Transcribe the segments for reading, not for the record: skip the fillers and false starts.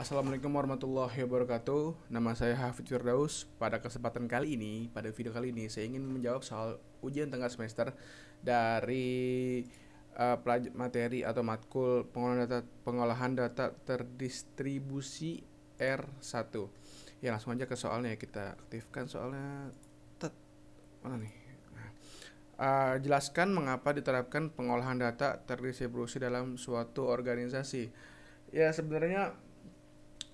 Assalamualaikum warahmatullahi wabarakatuh. Nama saya Hafidz Firdaus. Pada kesempatan kali ini, pada video kali ini, saya ingin menjawab soal ujian tengah semester dari materi atau matkul pengolahan data terdistribusi R1. Ya, langsung aja ke soalnya. Kita aktifkan soalnya. Tet, mana nih? Jelaskan mengapa diterapkan pengolahan data terdistribusi dalam suatu organisasi. Ya, sebenarnya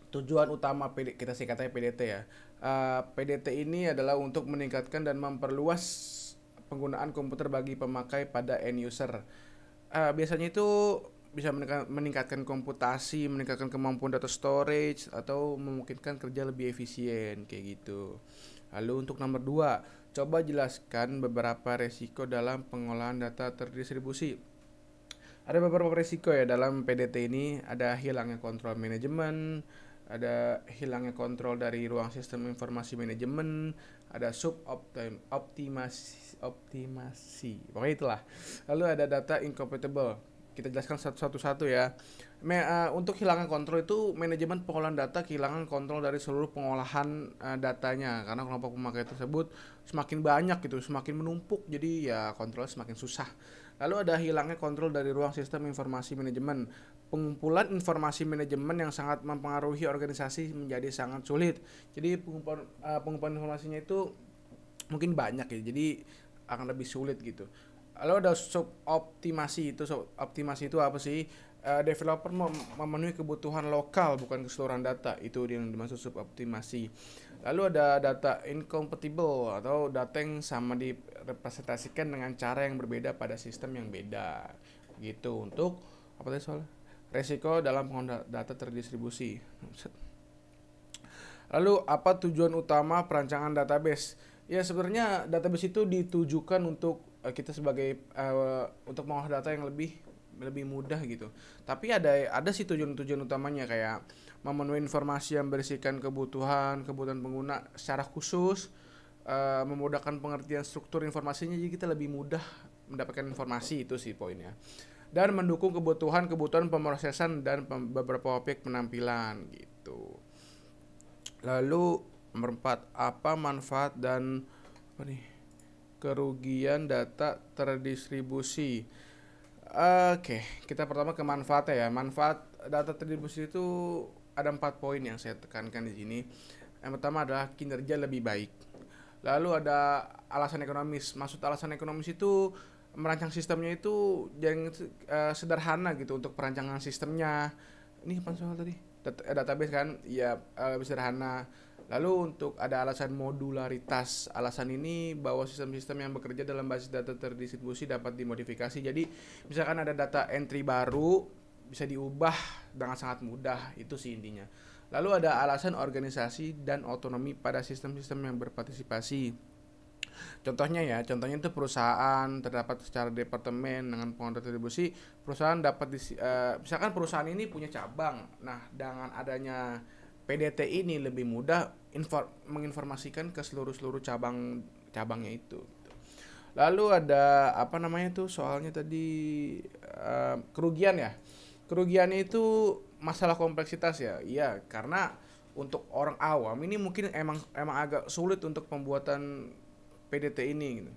tujuan utama kita sih katanya PDT ya. PDT ini adalah untuk meningkatkan dan memperluas penggunaan komputer bagi pemakai pada end user. Biasanya itu bisa meningkatkan komputasi, meningkatkan kemampuan data storage, atau memungkinkan kerja lebih efisien kayak gitu. Lalu untuk nomor 2, coba jelaskan beberapa resiko dalam pengolahan data terdistribusi. Ada beberapa resiko ya dalam PDT ini. Ada hilangnya kontrol manajemen, ada hilangnya kontrol dari ruang sistem informasi manajemen, ada optimasi, pokoknya itulah. Lalu ada data incompatible. Kita jelaskan satu-satu ya. Untuk hilangnya kontrol itu manajemen pengolahan data kehilangan kontrol dari seluruh pengolahan datanya karena kelompok pemakai tersebut semakin banyak gitu, semakin menumpuk, jadi ya kontrolnya semakin susah. Lalu ada hilangnya kontrol dari ruang sistem informasi manajemen. Pengumpulan informasi manajemen yang sangat mempengaruhi organisasi menjadi sangat sulit. Jadi pengumpulan informasinya itu mungkin banyak ya, jadi akan lebih sulit gitu. Lalu ada suboptimasi itu apa sih? Developer memenuhi kebutuhan lokal bukan keseluruhan data, itu yang dimaksud suboptimasi. Lalu ada data incompatible atau data yang sama direpresentasikan dengan cara yang berbeda pada sistem yang beda gitu. Untuk apa tadi soal resiko dalam penggunaan data terdistribusi. Lalu apa tujuan utama perancangan database? Ya sebenarnya database itu ditujukan untuk kita sebagai untuk mengolah data yang lebih mudah gitu. Tapi ada sih tujuan-tujuan utamanya kayak memenuhi informasi yang berisikan kebutuhan pengguna secara khusus, memudahkan pengertian struktur informasinya jadi kita lebih mudah mendapatkan informasi, itu sih poinnya. Dan mendukung kebutuhan pemrosesan dan beberapa objek penampilan gitu. Lalu nomor 4, apa manfaat dan apa nih? Kerugian data terdistribusi. Oke, kita pertama ke manfaatnya ya. Manfaat data terdistribusi itu ada 4 poin yang saya tekankan di sini. Yang pertama adalah kinerja lebih baik. Lalu ada alasan ekonomis. Maksud alasan ekonomis itu merancang sistemnya itu jangan sederhana gitu untuk perancangan sistemnya. Ini apa soal tadi? Database kan? Ya, lebih sederhana. Lalu untuk ada alasan modularitas. Alasan ini bahwa sistem-sistem yang bekerja dalam basis data terdistribusi dapat dimodifikasi. Jadi misalkan ada data entry baru bisa diubah dengan sangat mudah, itu sih intinya. Lalu ada alasan organisasi dan otonomi pada sistem-sistem yang berpartisipasi. Contohnya itu perusahaan terdapat secara departemen dengan pengelola distribusi. Perusahaan dapat misalkan perusahaan ini punya cabang. Nah, dengan adanya PDT ini lebih mudah menginformasikan ke seluruh cabangnya itu. Lalu ada apa namanya tuh soalnya tadi, kerugian ya. Kerugiannya itu masalah kompleksitas ya. Iya, karena untuk orang awam ini mungkin emang agak sulit untuk pembuatan PDT ini gitu.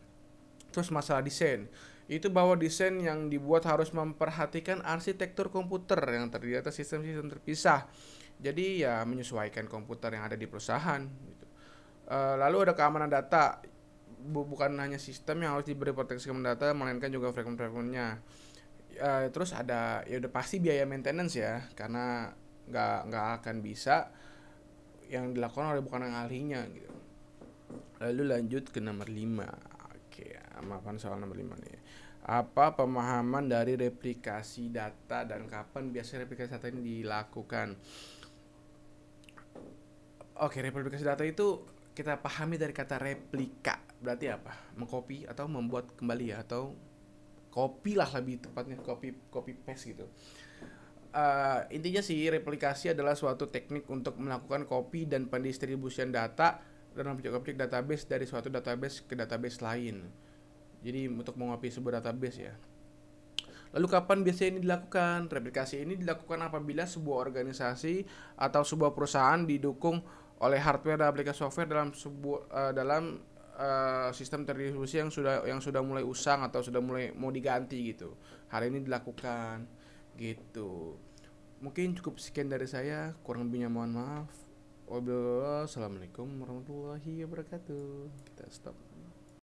Terus masalah desain. Itu bahwa desain yang dibuat harus memperhatikan arsitektur komputer yang terdiri atas sistem-sistem terpisah. Jadi ya menyesuaikan komputer yang ada di perusahaan gitu. Lalu ada keamanan data. Bukan hanya sistem yang harus diberi proteksi keamanan data, melainkan juga fragment-fragmentnya. Terus ada ya udah pasti biaya maintenance ya, karena nggak akan bisa yang dilakukan oleh bukan yang ahlinya gitu. Lalu lanjut ke nomor 5. Oke, maafkan soal nomor 5 nih. Apa pemahaman dari replikasi data dan kapan biasanya replikasi data ini dilakukan? Oke, replikasi data itu kita pahami dari kata replika. Berarti apa? Mengcopy atau membuat kembali ya, atau copy lah lebih tepatnya, copy paste gitu. Intinya sih replikasi adalah suatu teknik untuk melakukan copy dan pendistribusian data dan objek-objek database dari suatu database ke database lain. Jadi untuk mengopi sebuah database ya. Lalu kapan biasanya ini dilakukan? Replikasi ini dilakukan apabila sebuah organisasi atau sebuah perusahaan didukung oleh hardware dan aplikasi software dalam sistem terdistribusi yang sudah mulai usang atau sudah mulai mau diganti gitu. Hari ini dilakukan gitu. Mungkin cukup sekian dari saya, kurang lebihnya mohon maaf. Wabillahi, assalamualaikum warahmatullahi wabarakatuh. Kita stop.